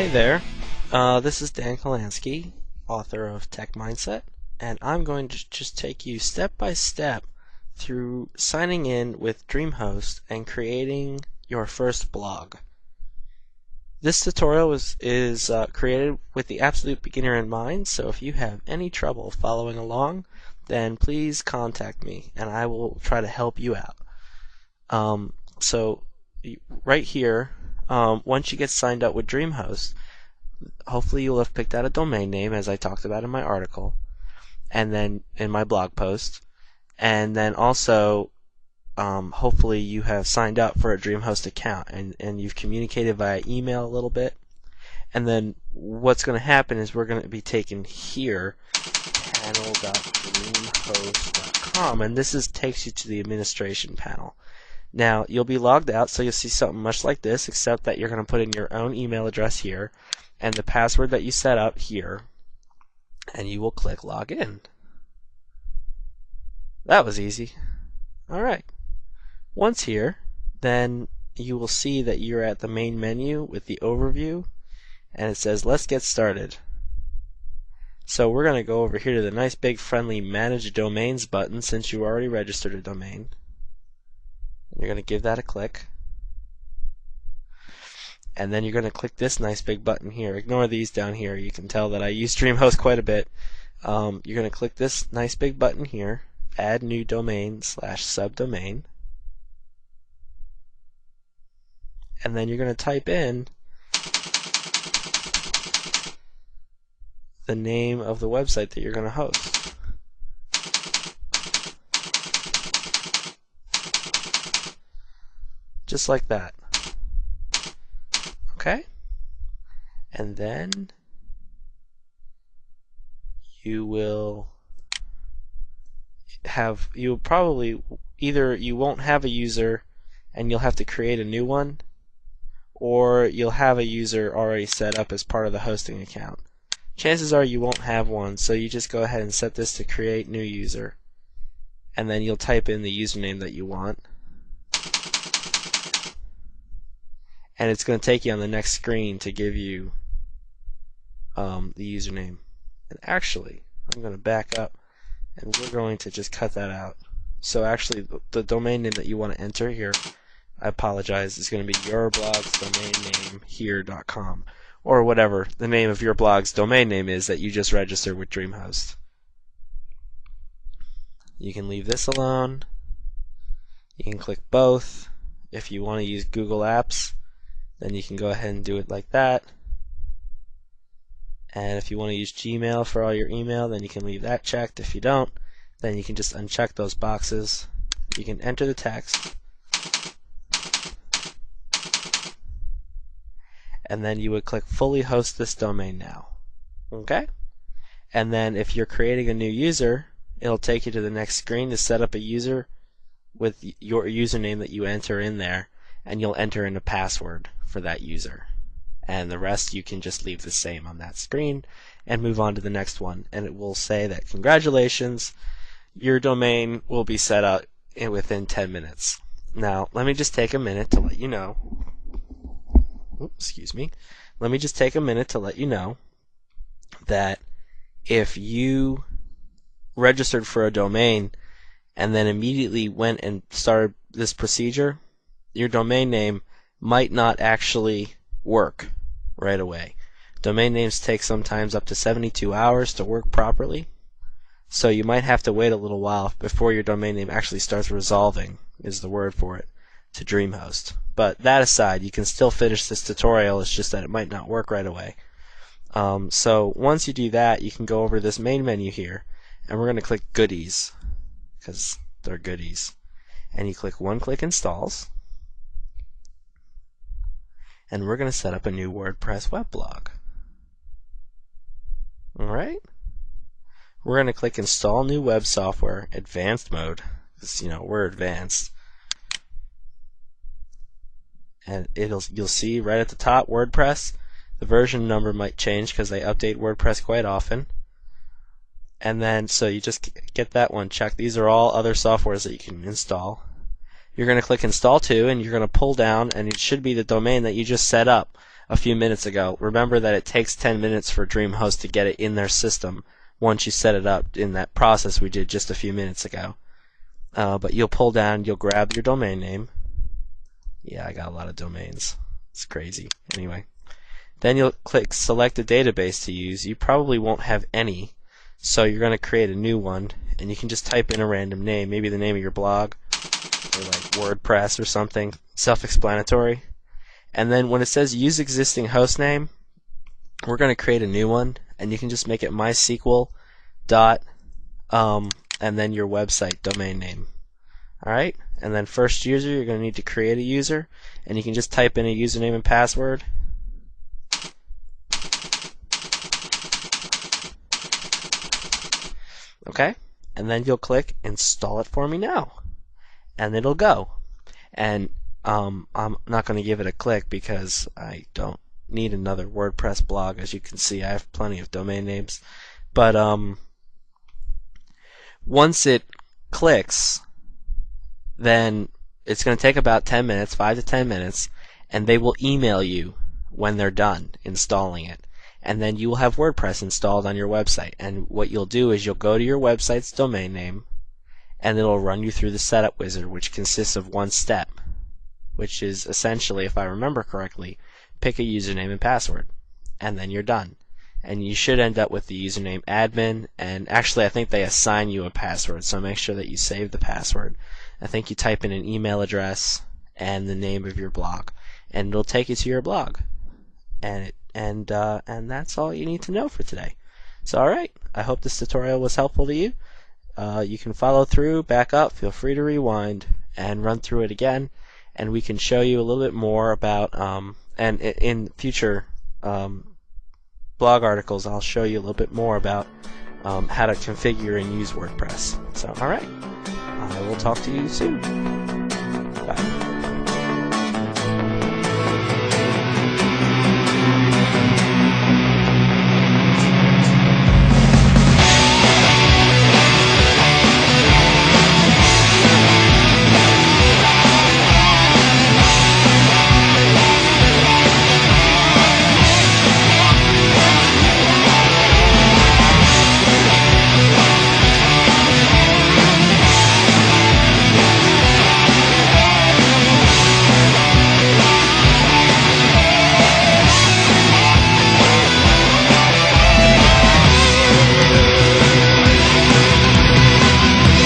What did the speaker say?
there, this is Dan Kolansky, author of Tech Mindset, and I'm going to just take you step by step through signing in with Dreamhost and creating your first blog. This tutorial is created with the absolute beginner in mind, so if you have any trouble following along, then please contact me and I will try to help you out. So right here, once you get signed up with Dreamhost, hopefully you'll have picked out a domain name as I talked about in my article and then in my blog post, and then also hopefully you have signed up for a Dreamhost account and you've communicated via email a little bit. And then what's going to happen is we're going to be taken here, panel.dreamhost.com, and this takes you to the administration panel. Now you'll be logged out, so you'll see something much like this, except that you're going to put in your own email address here and the password that you set up here, and you will click login. That was easy. Alright. Once here, then you will see that you're at the main menu with the overview, and it says let's get started. So we're going to go over here to the nice big friendly Manage Domains button since you already registered a domain. You're going to give that a click. And then you're going to click this nice big button here. Ignore these down here. You can tell that I use Dreamhost quite a bit. You're going to click this nice big button here, Add New Domain / Subdomain. And then you're going to type in the name of the website that you're going to host. Just like that. Okay? And then you will probably either you won't have a user and you'll have to create a new one, or you'll have a user already set up as part of the hosting account. Chances are you won't have one, so you just go ahead and set this to create new user, and then you'll type in the username that you want. And it's going to take you on the next screen to give you the username. And actually, I'm going to back up and we're going to just cut that out. So actually, the domain name that you want to enter here, I apologize, is going to be your blog's domain name here.com, or whatever the name of your blog's domain name is that you just registered with Dreamhost. You can leave this alone. You can click both. If you want to use Google Apps, then you can go ahead and do it like that. And if you want to use Gmail for all your email, then you can leave that checked. If you don't, then you can just uncheck those boxes. You can enter the text, and then you would click Fully Host this domain now. Okay? And then if you're creating a new user, it'll take you to the next screen to set up a user with your username that you enter in there, and you'll enter in a password for that user. And the rest you can just leave the same on that screen and move on to the next one. And it will say that congratulations, your domain will be set up within 10 minutes. Now, let me just take a minute to let you know. Excuse me. Let me just take a minute to let you know that if you registered for a domain and then immediately went and started this procedure, your domain name might not actually work right away. Domain names take sometimes up to 72 hours to work properly, so you might have to wait a little while before your domain name actually starts resolving, is the word for it, to Dreamhost. But that aside, you can still finish this tutorial, it's just that it might not work right away. So once you do that, you can go over this main menu here, and we're going to click Goodies, because they're goodies. And you click one-click installs, and we're going to set up a new WordPress web blog. Alright? We're going to click Install New Web Software, Advanced Mode, because we're advanced. And you'll see right at the top WordPress. The version number might change because they update WordPress quite often. And then so you just get that one checked. These are all other softwares that you can install. You're going to click Install To, and you're going to pull down, and it should be the domain that you just set up a few minutes ago. Remember that it takes 10 minutes for Dreamhost to get it in their system once you set it up in that process we did just a few minutes ago. But you'll pull down, you'll grab your domain name. Yeah, I got a lot of domains. It's crazy. Anyway. Then you'll click select a database to use. You probably won't have any, so you're going to create a new one, and you can just type in a random name, maybe the name of your blog, or like WordPress or something, self-explanatory. And then when it says use existing host name, we're going to create a new one, and you can just make it MySQL dot and then your website domain name. Alright? And then first user, you're going to need to create a user, and you can just type in a username and password. Okay? And then you'll click install it for me now. And it'll go. And I'm not going to give it a click because I don't need another WordPress blog. As you can see, I have plenty of domain names. But once it clicks, then it's going to take about 10 minutes, 5 to 10 minutes, and they will email you when they're done installing it. And then you will have WordPress installed on your website. And what you'll do is you'll go to your website's domain name, and it'll run you through the setup wizard, which consists of one step, which is essentially, if I remember correctly, pick a username and password, and then you're done. And you should end up with the username admin, and actually I think they assign you a password, so make sure that you save the password. I think you type in an email address and the name of your blog, and it'll take you to your blog. And that's all you need to know for today. So alright, I hope this tutorial was helpful to you. You can follow through, back up, feel free to rewind, and run through it again, and we can show you a little bit more about, and in future blog articles I'll show you a little bit more about how to configure and use WordPress. So alright, I will talk to you soon.